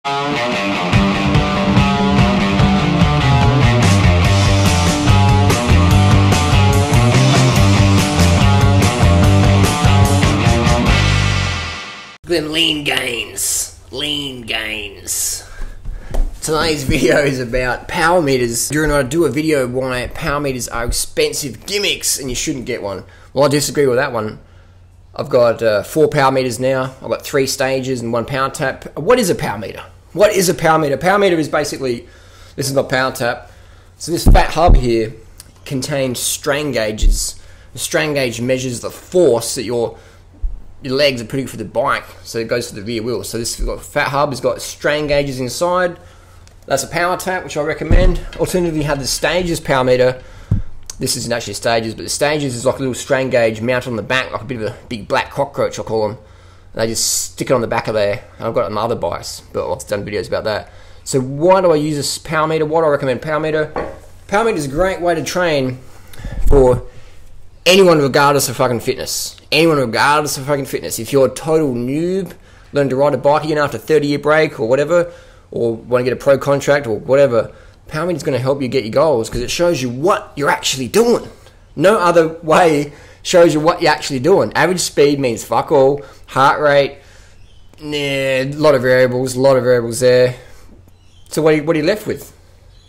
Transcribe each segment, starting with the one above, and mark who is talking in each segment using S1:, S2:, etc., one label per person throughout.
S1: Lean gains. Today's video is about power meters. You're going to do a video why power meters are expensive gimmicks and you shouldn't get one. Well, I disagree with that one. I've got 4 power meters now. I've got 3 stages and 1 power tap. What is a power meter? What is a power meter? Power meter is basically, this is my power tap. So this fat hub here contains strain gauges. The strain gauge measures the force that your legs are putting for the bike, so it goes to the rear wheel. So this fat hub has got strain gauges inside. That's a power tap, which I recommend. Alternatively, you have the stages power meter. This isn't actually stages, but the stages is like a little strain gauge mounted on the back, like a bit of a big black cockroach, I call them. And they just stick it on the back of there. And I've got it on my other bikes, but I've done videos about that. So why do I use this power meter? Why do I recommend power meter? Power meter is a great way to train for anyone regardless of fucking fitness. Anyone regardless of fucking fitness. If you're a total noob, learn to ride a bike again after a 30-year break or whatever, or want to get a pro contract or whatever, power meter is going to help you get your goals because it shows you what you're actually doing. No other way shows you what you're actually doing. Average speed means fuck all. Heart rate, nah, a lot of variables there. So what are you left with?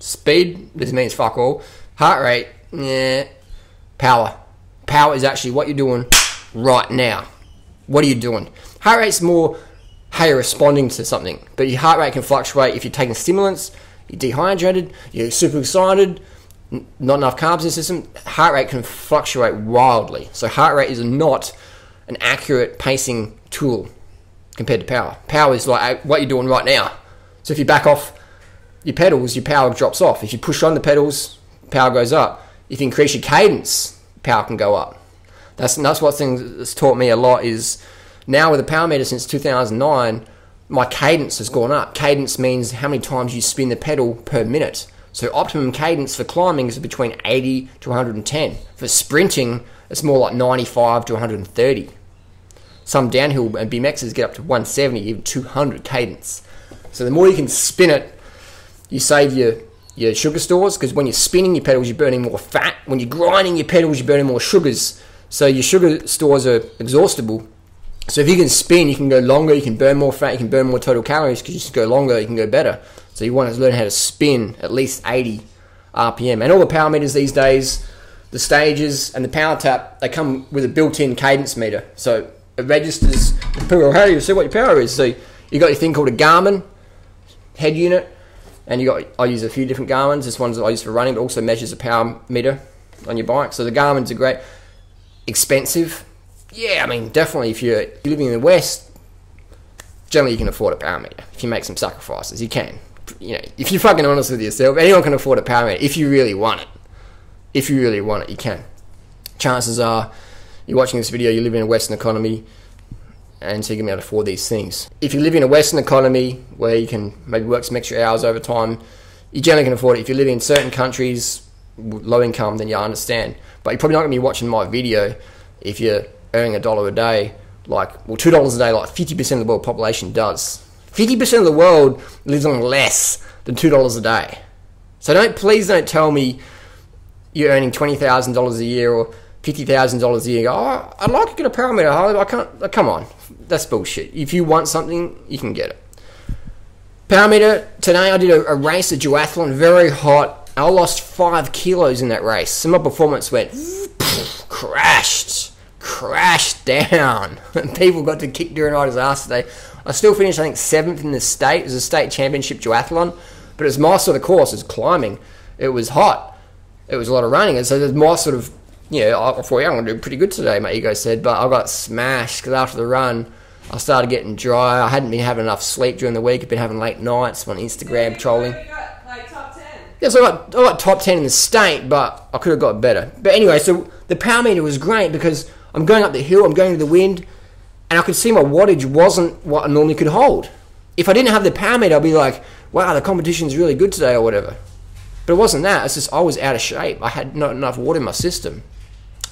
S1: Speed, this means fuck all. Heart rate, nah. Power. Power is actually what you're doing right now. What are you doing? Heart rate's more how you're responding to something, but your heart rate can fluctuate if you're taking stimulants, you're dehydrated, you're super excited, not enough carbs in the system. Heart rate can fluctuate wildly. So heart rate is not an accurate pacing tool compared to power. Power is like what you're doing right now. So if you back off your pedals, your power drops off. If you push on the pedals, power goes up. If you increase your cadence, power can go up. That's what things that's taught me a lot is now with the power meter since 2009, my cadence has gone up. Cadence means how many times you spin the pedal per minute. So optimum cadence for climbing is between 80 to 110. For sprinting, it's more like 95 to 130. Some downhill and BMXs get up to 170, even 200 cadence. So the more you can spin it, you save your sugar stores, because when you're spinning your pedals, you're burning more fat. When you're grinding your pedals, you're burning more sugars. So your sugar stores are exhaustible. So if you can spin, you can go longer, you can burn more fat, you can burn more total calories, because you just go longer, you can go better. So you want to learn how to spin at least 80 RPM. And all the power meters these days, the stages and the power tap, they come with a built-in cadence meter. So it registers, people go, hey, you see what your power is. So you got your thing called a Garmin head unit, and I use a few different Garmins. This one's I use for running, but also measures the power meter on your bike. So the Garmin's are great. Expensive? Yeah, I mean, definitely if you're living in the West, generally you can afford a power meter. If you make some sacrifices, you can. You know, if you're fucking honest with yourself, anyone can afford a power meter if you really want it. If you really want it, you can. Chances are, you're watching this video, you live in a Western economy, and so you can be able to afford these things. If you live in a Western economy where you can maybe work some extra hours over time, you generally can afford it. If you live in certain countries, low income, then you understand. But you're probably not going to be watching my video if you're earning $1 a day, $2 a day, like 50% of the world population does. 50% of the world lives on less than $2 a day. So please don't tell me you're earning $20,000 a year or $50,000 a year. Oh, I'd like to get a power meter. I can't. Come on, that's bullshit. If you want something, you can get it. Power meter. Today I did a race, a duathlon, very hot. I lost 5 kilos in that race. So my performance went crashed down. People got to kick Darren Ryder's ass today. I still finished, I think, 7th in the state. It was a state championship duathlon, but it was my sort of course. It was climbing. It was hot. It was a lot of running, and so there's my sort of, I thought, yeah, I'm going to do pretty good today, my ego said, but I got smashed because after the run, I started getting dry. I hadn't been having enough sleep during the week. I've been having late nights on Instagram trolling.
S2: You got like top 10.
S1: Yeah, so I got top 10 in the state, but I could have got better. But anyway, so the power meter was great because I'm going up the hill, I'm going to the wind, and I could see my wattage wasn't what I normally could hold. If I didn't have the power meter, I'd be like, wow, the competition's really good today or whatever. But it wasn't that. It's just I was out of shape. I had not enough water in my system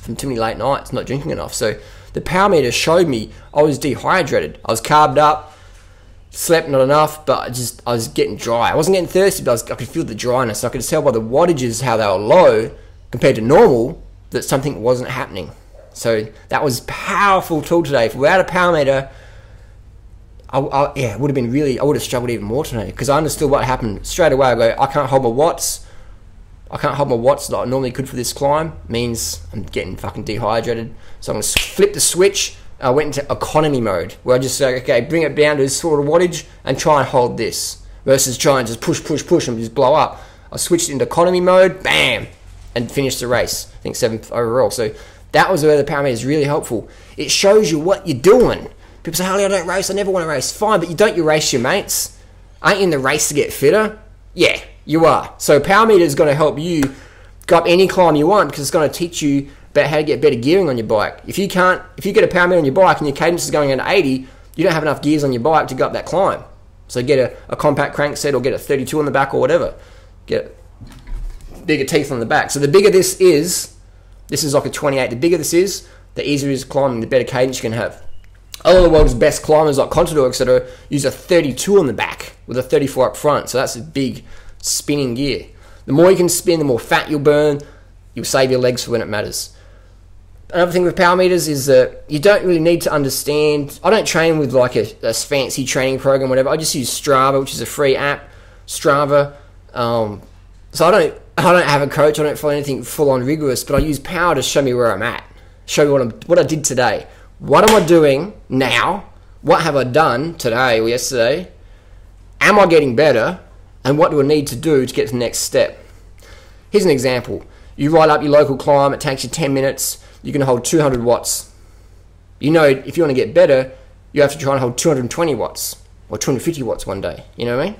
S1: from too many late nights, not drinking enough. So the power meter showed me I was dehydrated. I was carved up, Slept not enough, but I was getting dry. I wasn't getting thirsty, but I could feel the dryness. I could tell by the wattages how they were low compared to normal that something wasn't happening. So that was a powerful tool today. If without a power meter, it would have been really, I would have struggled even more today because I understood what happened straight away. I go, I can't hold my watts. I can't hold my watts like I normally could for this climb. Means I'm getting fucking dehydrated. So I'm going to flip the switch. I went into economy mode where I just say, okay, bring it down to this sort of wattage and try and hold this versus try and just push and just blow up. I switched into economy mode, bam, and finished the race. I think 7th overall. So that was where the power meter is really helpful. It shows you what you're doing. People say, Harley, I don't race. I never want to race. Fine, but you race your mates. Aren't you in the race to get fitter? Yeah, you are. So power meter is going to help you go up any climb you want because it's going to teach you about how to get better gearing on your bike. If you get a power meter on your bike and your cadence is going at 80, you don't have enough gears on your bike to go up that climb. So get a compact crankset or get a 32 on the back or whatever. Get bigger teeth on the back. So the bigger this is like a 28. The bigger this is, the easier it is climbing, the better cadence you can have. All of the world's best climbers like Contador, etc., use a 32 on the back with a 34 up front. So that's a big spinning gear. The more you can spin, the more fat you'll burn. You'll save your legs for when it matters. Another thing with power meters is that you don't really need to understand. I don't train with like a fancy training program, whatever. I just use Strava, which is a free app. Strava. So I don't have a coach. I don't follow anything full on rigorous, but I use power to show me where I'm at. Show me what I did today. What am I doing now? What have I done today or yesterday? Am I getting better? And what do I need to do to get to the next step? Here's an example. You ride up your local climb. It takes you 10 minutes. You can hold 200 watts. You know, if you want to get better, you have to try and hold 220 watts or 250 watts one day. You know what I mean?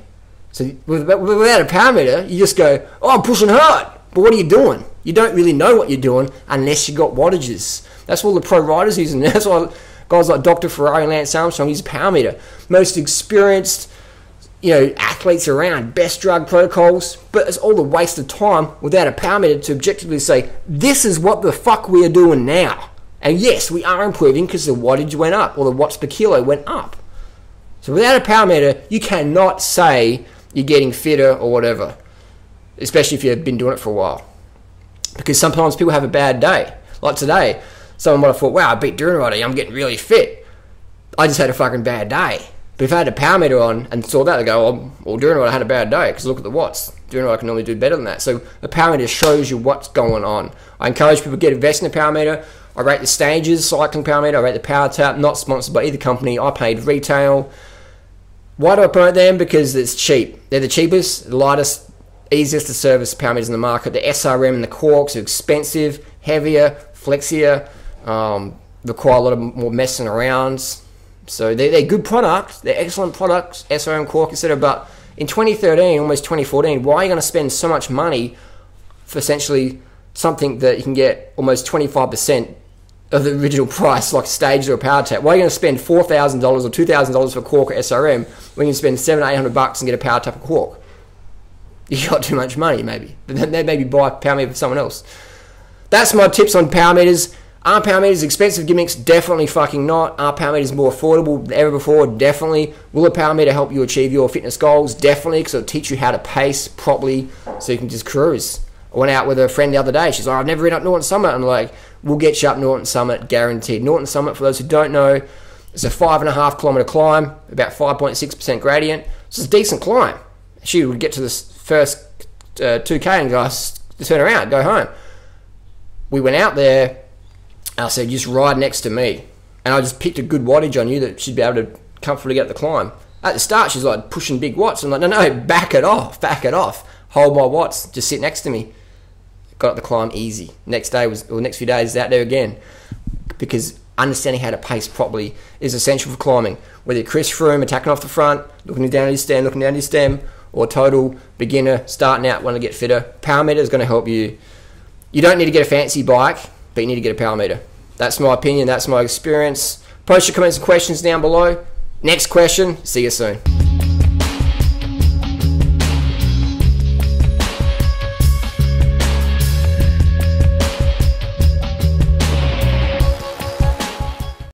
S1: So without a power meter, you just go, oh, I'm pushing hard. But what are you doing? You don't really know what you're doing unless you got wattages. That's what the pro riders use. And that's why guys like Dr. Ferrari and Lance Armstrong use a power meter. Most experienced, athletes around, best drug protocols, but it's all a waste of time without a power meter to objectively say, this is what the fuck we are doing now. And yes, we are improving because the wattage went up or the watts per kilo went up. So without a power meter, you cannot say you're getting fitter or whatever, especially if you've been doing it for a while. Because sometimes people have a bad day. Like today, someone might have thought, wow, I beat Duranrider, I'm getting really fit. I just had a fucking bad day. But if I had a power meter on and saw that, I'd go, well, Duranrider had a bad day because look at the watts. Duranrider can normally do better than that. So the power meter shows you what's going on. I encourage people to get invested in a power meter. I rate the Stages cycling power meter. I rate the Power Tap, not sponsored by either company. I paid retail. Why do I promote them? Because it's cheap. They're the cheapest, the lightest, easiest to service power meters in the market. The SRM and the Quarks are expensive, heavier, flexier, require a lot of more messing around. So they're good products. They're excellent products, SRM, Quark, etc. But in 2013, almost 2014, why are you going to spend so much money for essentially something that you can get almost 25% of the original price, like Stages or a Power Tap? Why are you going to spend $4,000 or $2,000 for Quark or SRM when you can spend $700-800 and get a Power Tap or Quark? You got too much money, maybe. But then maybe buy a power meter for someone else. That's my tips on power meters. Are power meters expensive? Gimmicks? Definitely fucking not. Are power meters more affordable than ever before? Definitely. Will a power meter help you achieve your fitness goals? Definitely, because it'll teach you how to pace properly so you can just cruise. I went out with a friend the other day. She's like, I've never ridden up Norton Summit. I'm like, we'll get you up Norton Summit, guaranteed. Norton Summit, for those who don't know, it's a 5.5 kilometer climb, about 5.6% gradient. So it's a decent climb. She would get to this first 2K and go, turn around, go home. We went out there. I said, just ride next to me. And I just picked a good wattage on you that she'd be able to comfortably get up the climb. At the start, she's like pushing big watts. I'm like, no, back it off. Hold my watts, just sit next to me. Got up the climb easy. Next few days out there again. Because understanding how to pace properly is essential for climbing. Whether you're Chris Froome, attacking off the front, looking down at his stem, or total beginner, starting out, want to get fitter, power meter is going to help you. You don't need to get a fancy bike, but you need to get a power meter. That's my opinion. That's my experience. Post your comments and questions down below. Next question. See you soon.